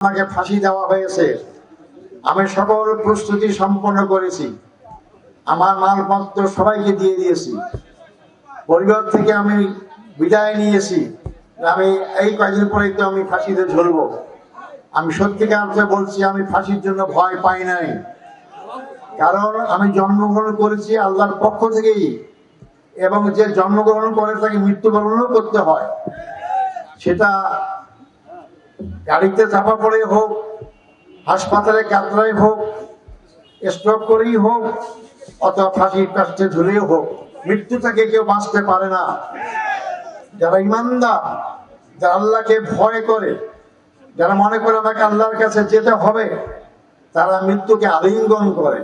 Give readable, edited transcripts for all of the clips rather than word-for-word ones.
আমাকে ফাঁসি দেওয়া হয়েছে। আমি সকল প্রস্তুতি সম্পন্ন করেছি, আমার মালপত্র সবাইকে দিয়ে দিয়েছি, পরিবার থেকে আমি বিদায় নিয়েছি। আমি এই কয়েকদিন পরেই তো আমি ফাঁসিতে ঝুলবো। আমি সত্যিকার অর্থে বলছি, আমি ফাঁসির জন্য ভয় পাই নাই, কারণ আমি জন্মগ্রহণ করেছি আল্লাহর পক্ষ থেকেই, এবং যে জন্মগ্রহণ করে তাকে মৃত্যুবরণও করতে হয়। সেটা গাড়িতে চাপা পড়ে হোক, হাসপাতালে কাতরাই হোক, স্ট্রোক করেই হোক, অথবা ফাঁসির কাছে ঝুলেও হোক, মৃত্যু থেকে কেউ বাঁচতে পারে না। যারা ইমানদার, যারা আল্লাহকে ভয় করে, যারা মনে করে আমাকে আল্লাহর কাছে যেতে হবে, তারা মৃত্যুকে আলিঙ্গন করে।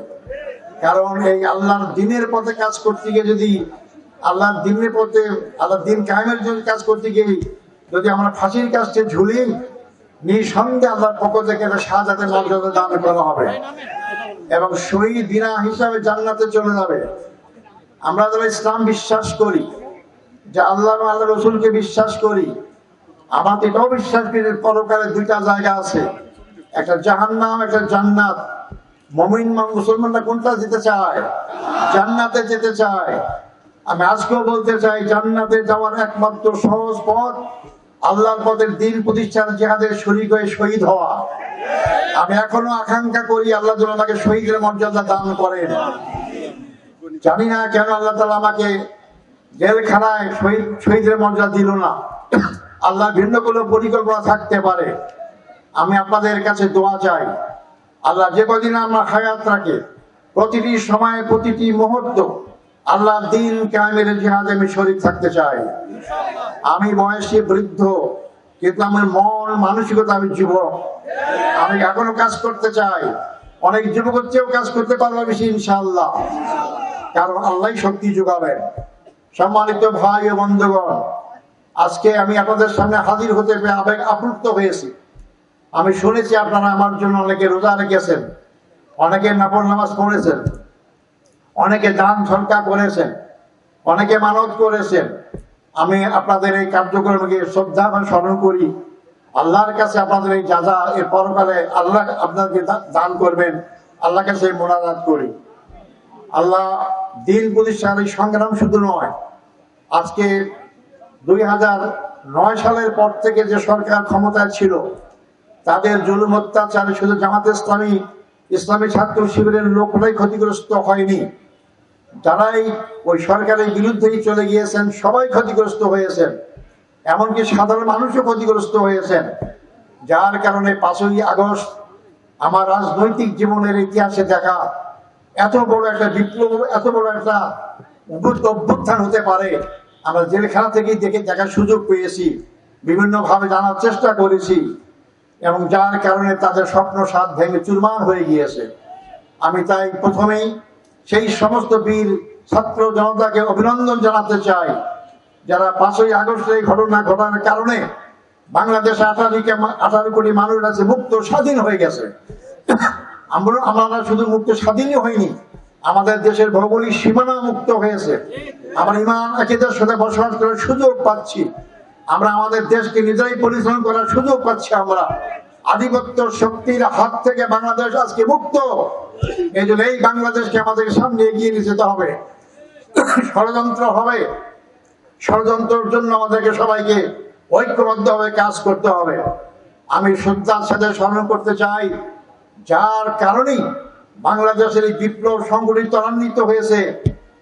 কারণ এই আল্লাহর দিনের পথে কাজ করতে গিয়ে, যদি আল্লাহর দিনের পথে, আল্লাহর দিন কায়েমের জন্য কাজ করতে গিয়ে যদি আমরা ফাঁসির কাছে ঝুলি, নিঃসন্দেহে আল্লাহর পক্ষ থেকে শাহাদাতের মর্যাদা দান করা হবে এবং শহীদ বিনা হিসাবে জান্নাতে চলে যাবে। আমরা যারা ইসলাম বিশ্বাস করি, যে আল্লাহ আল্লাহ রসুলকে বিশ্বাস করি, আমাদের এটাও বিশ্বাস করি পরকালে দুইটা জায়গা আছে, একটা জাহান্নাম, একটা জান্নাত। মুমিন মুসলমানরা কোনটা যেতে চায়? জান্নাতে যেতে চায়। আমি আজকেও বলতে চাই, জান্নাতে যাওয়ার একমাত্র সহজ পথ আল্লাহর পথের দিন প্রতিষ্ঠান, জিহাদের শরীক হয়ে শহীদ হওয়া। আমি এখনো আকাঙ্ক্ষা করি আল্লাহ যেন আমাকে শহীদের মর্যাদা দান করেন। জানি না কেন আল্লাহ তাআলা আমাকে জেলখানায় শহীদের মর্যাদা দিল না। আল্লাহ ভিন্ন কোনো পরিকল্পনা থাকতে পারে। আমি আপনাদের কাছে দোয়া চাই, আল্লাহ যে কদিন আমার হায়াত রাখে, প্রতিটি সময়ে প্রতিটি মুহূর্ত আল্লাহ দিন কায়েমের জিহাদে আমি শরীক থাকতে চাই। আমি বয়সে বৃদ্ধ, কিন্তু আমার মন মানসিকতা আমি যুবক। আমি এখনো কাজ করতে চাই, অনেক যুবকের চেয়েও কাজ করতে পারবো বেশি ইনশাআল্লাহ, কারণ আল্লাহ শক্তি যোগাবেন। সম্মানিত ভাই ও বন্ধুগণ, আজকে আমি আপনাদের সামনে হাজির হতে পেরে আবেগ আপ্লুত হয়েছি। আমি শুনেছি আপনারা আমার জন্য অনেকে রোজা রেখেছেন, অনেকে নফল নামাজ পড়েছেন, অনেকে দান সদকা করেছেন, অনেকে মানত করেছেন। আমি আপনাদের এই কার্যক্রমকে শ্রদ্ধা এবং স্মরণ করি। আল্লাহর কাছে আপনাদের এই যাজা, এর পরকালে আল্লাহ আপনাদেরকে দান করবেন, আল্লাহর কাছে মোনাজাত করি। আল্লাহ দিন প্রতিষ্ঠার এই সংগ্রাম শুধু নয়, আজকে 2009 সালের পর থেকে যে সরকার ক্ষমতায় ছিল, তাদের জুলুম অত্যাচারে শুধু জামাতে ইসলামী ছাত্র শিবিরের লোকরাই ক্ষতিগ্রস্ত হয়নি, যারাই ওই সরকারের বিরুদ্ধেই চলে গিয়েছেন সবাই ক্ষতিগ্রস্ত হয়েছেন। এমনকি সাধারণ মানুষও ক্ষতিগ্রস্ত হয়েছেন, যার কারণে 5ই আগস্ট আমার রাজনৈতিক জীবনের ইতিহাসে দেখা এত বড় একটা বিপ্লব, এত বড় একটা অভ্যুত্থান হতে পারে আমরা জেলখানা থেকেই দেখার সুযোগ পেয়েছি, বিভিন্নভাবে জানার চেষ্টা করেছি, এবং যার কারণে তাদের স্বপ্ন সাধ ভেঙে চুরমার হয়ে গিয়েছে। আমি তাই প্রথমেই সেই সমস্ত বীর ছাত্র জনতাকে অভিনন্দন জানাতে চাই, যারা 5ই আগস্টের ঘটনা ঘটার কারণে বাংলাদেশে 18 কোটি মানুষ আছে মুক্ত স্বাধীন হয়ে গেছে। আমরা শুধু মুক্ত স্বাধীনই হয়নি, আমাদের দেশের ভৌগোলিক সীমানা মুক্ত হয়েছে। আমরা ইমান আকীদার সাথে বসবাস করার সুযোগ পাচ্ছি, আমরা আমাদের দেশকে নিজেরাই পরিচালনা করার সুযোগ পাচ্ছি। আমরা আধিপত্য শক্তির হাত থেকে বাংলাদেশ আজকে মুক্ত। এই জন্য এই বাংলাদেশকে আমাদের সামনে এগিয়ে নিয়ে যেতে হবে। ষড়যন্ত্র হবে, ষড়যন্ত্রের জন্য আমাদেরকে সবাইকে ঐক্যবদ্ধভাবে কাজ করতে হবে। আমি শ্রদ্ধার সাথে স্মরণ করতে চাই, যার কারণেই বাংলাদেশের এই বিপ্লব সংগঠিত ত্বরান্বিত হয়েছে,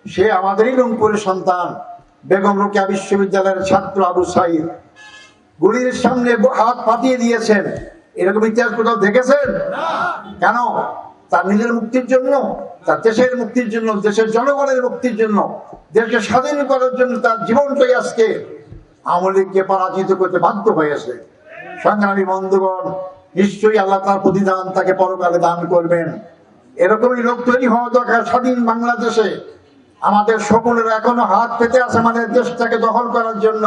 সে আমাদেরই রংপুরের সন্তান, বেগম রোকেয়া বিশ্ববিদ্যালয়ের ছাত্র আবু সাইদ। গুলির সামনে হাত পাতিয়ে দিয়েছেন, এরকম ইতিহাস কোথাও দেখেছেন? কেন? তার নিজের মুক্তির জন্য, তার দেশের মুক্তির জন্য, দেশের জনগণের মুক্তির জন্য, দেশকে স্বাধীন করার জন্য তার জীবনটাই আজকে আওয়ামী লীগকে পরাজিত করতে বাধ্য হয়েছে। সংগ্রামী বন্ধুগণ, নিশ্চয়ই আল্লাহ তার প্রতিদান তাকে পরকালে দান করবেন। এরকমই লোক তৈরি হওয়া দরকার স্বাধীন বাংলাদেশে। আমাদের সকলের এখনো হাত পেতে আছে আমাদের দেশটাকে দখল করার জন্য,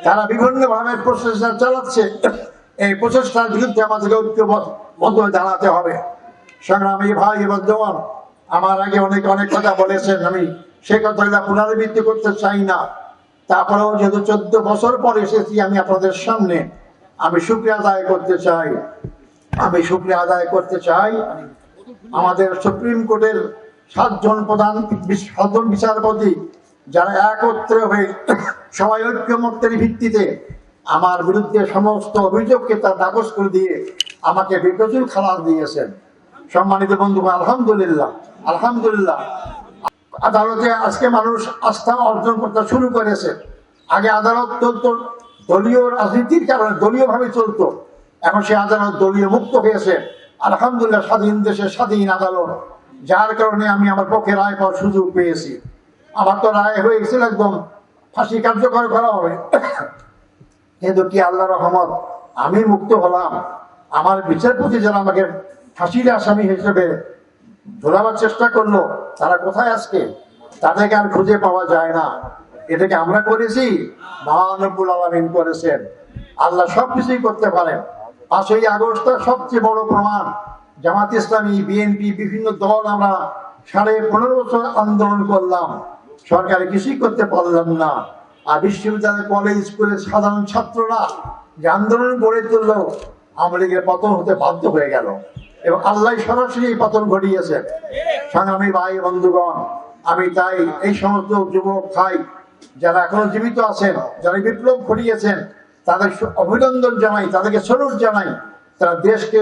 তারা বিভিন্ন ভাবে প্রচেষ্টা চালাচ্ছে। এই প্রচেষ্টার বিরুদ্ধে আমাদেরকে ঐক্যবদ্ধ জানাতে হবে। সংগ্রামী ভাই বন্ধুগণ, আমার আগে অনেক কথা বলেছেন, আমি সে কথাগুলো পুনরাবৃত্তি করতে চাই না। তারপরেও যেহেতু 14 বছর পর এসেছি আমি আপনাদের সামনে, আমি শুকরিয়া আদায় করতে চাই। আমি শুকরিয়া আদায় করতে চাই আমাদের সুপ্রিম কোর্টের 7 জন বিচারপতি যারা একত্রে হয়ে সবাই ঐক্যমত্যের ভিত্তিতে আমার বিরুদ্ধে সমস্ত অভিযোগকে তার নাকচ করে দিয়ে আমাকে বেকসুর খালাস দিয়েছেন। সম্মানিত বন্ধু, আলহামদুলিল্লাহ আলহামদুলিল্লাহ। আদালতে আজকে মানুষ আস্থা অর্জন করতে শুরু করেছে। আগে আদালত চলতো দলীয় রাজনীতির কারণে, দলীয়ভাবে চলতো, এখন সে আদালত দলীয় মুক্ত হয়েছে। আলহামদুলিল্লাহ, স্বাধীন দেশে স্বাধীন আদালত, যার কারণে আমি আমার পক্ষে রায় পাওয়ার সুযোগ পেয়েছি। আমার তো রায় হয়ে গেছিল একদম ফাঁসি কার্যকর করা হবে, কিন্তু কি আল্লাহ রহমত, আমি মুক্ত হলাম। আমার বিচারপতি যারা আমাকে ফাঁসির আসামি হিসেবে ধরাবার চেষ্টা করলো, তারা কোথায় আজকে? তাদেরকে আর খুঁজে পাওয়া যায় না। এটাকে আমরা করেছি, মহান রব্বুল আলামিন করেছেন। আল্লাহ সবকিছুই করতে পারেন। 5ই আগস্ট সবচেয়ে বড় প্রমাণ। জামাত ইসলামী, বিএনপি, বিভিন্ন দল আমরা 15.5 বছর আন্দোলন করলাম, সরকারে কিছুই করতে পারলাম না। আর বিশ্ববিদ্যালয়, কলেজ, স্কুলের সাধারণ ছাত্ররা যে আন্দোলন গড়ে তুললো, আওয়ামী লীগের পতন হতে বাধ্য হয়ে গেল এবং আল্লাহ সরাসরি এই পতন ঘটিয়েছে। সংগ্রামী ভাই বন্ধুগণ, আমি তাই এই সমস্ত যুবক ভাই যারা এখনো জীবিত আছেন, যারা বিপ্লব ঘটিয়েছেন, তাদের অভিনন্দন জানাই, তাদেরকে স্যালুট জানাই। তারা দেশকে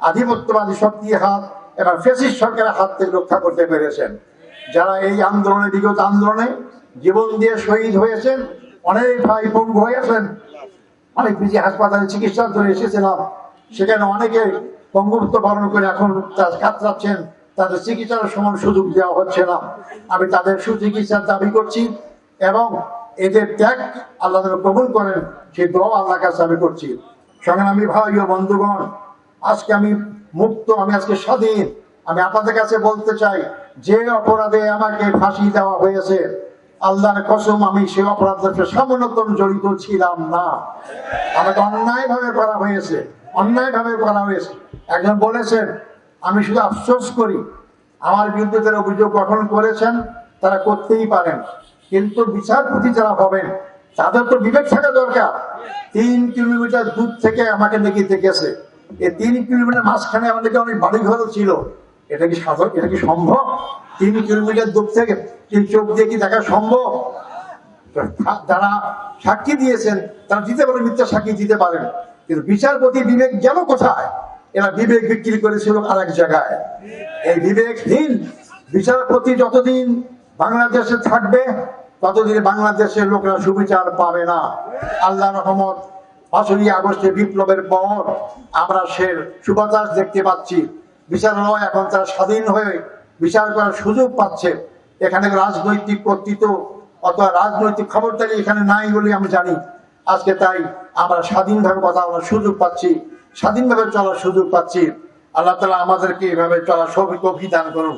আধিপত্যবাদী শক্তির হাত এবং ফ্যাসিস্ট সরকারের হাত থেকে রক্ষা করতে পেরেছেন। যারা এই আন্দোলনে, বিগত আন্দোলনে জীবন দিয়ে শহীদ হয়েছেন, অনেক ভাই পঙ্গু হয়েছেন। অনেক বিজি হাসপাতালে চিকিৎসার জন্য এসেছিলাম, সেখানে অনেকে পঙ্গুত্ব বরণ করে এখন কাতরাচ্ছেন, তাদের চিকিৎসার সময় সুযোগ দেওয়া হচ্ছে না। আমি তাদের সুচিকিৎসার দাবি করছি এবং এদের ত্যাগ আল্লাহ কবুল করেন, সেই দোয়া আল্লাহর কাছে আমি করছি। সংগ্রামী ভাই ও বন্ধুগণ, আজকে আমি মুক্ত, আমি আজকে স্বাধীন। আমি আপনাদের কাছে বলতে চাই, যে অপরাধে আমাকে ফাঁসি দেওয়া হয়েছে, আল্লাহর কসম আমি সেই অপরাধের সামান্যতম জড়িত ছিলাম না। আমাকে অন্যায়ভাবে করা হয়েছে, অন্যায়ভাবে করা হয়েছে। একজন বলেছেন, আমি শুধু আফসোস করি, আমার বিরুদ্ধে যারা অভিযোগ গঠন করেছেন তারা করতেই পারেন, কিন্তু বিচারপতি যারা হবেন তাদের তো বিবেক থাকা দরকার। 3 কিলোমিটার দূর থেকে আমাকে দেখিতে গেছে, এই 3 কিলোমিটার মাঝখানে আমাদের অনেক বাড়িঘর ছিল। এটা কি সাধারণ, এটা কি সম্ভব? 3 কিলোমিটার দূর থেকে চোখ দিয়ে কি দেখা সম্ভব? যারা সাক্ষী দিয়েছেন তারা দিতে পারেন, মিথ্যা সাক্ষী দিতে পারেন, কিন্তু বিচারপতি বিবেক গেল কোথায়? এরা বিবেক বিক্রি করেছিল আর এক জায়গায়। এই বিবেকহীন বিচারপতি যতদিন বাংলাদেশে থাকবে, ততদিন বাংলাদেশের লোকরা সুবিচার পাবে না। আল্লাহ রহমত, 5ই আগস্টে বিপ্লবের পর আমরা সে সুবাতাস দেখতে পাচ্ছি। বিচারালয় এখন তারা স্বাধীন হয়ে বিচার করার সুযোগ পাচ্ছে। এখানে রাজনৈতিক কর্তৃত্ব অথবা রাজনৈতিক খবরদারি এখানে নাই বলে আমি জানি। আজকে তাই আমরা স্বাধীনভাবে কথা বলার সুযোগ পাচ্ছি, স্বাধীনভাবে চলার সুযোগ পাচ্ছি। আল্লাহ তাআলা আমাদেরকে এভাবে চলার সৌভাগ্য দান করুন।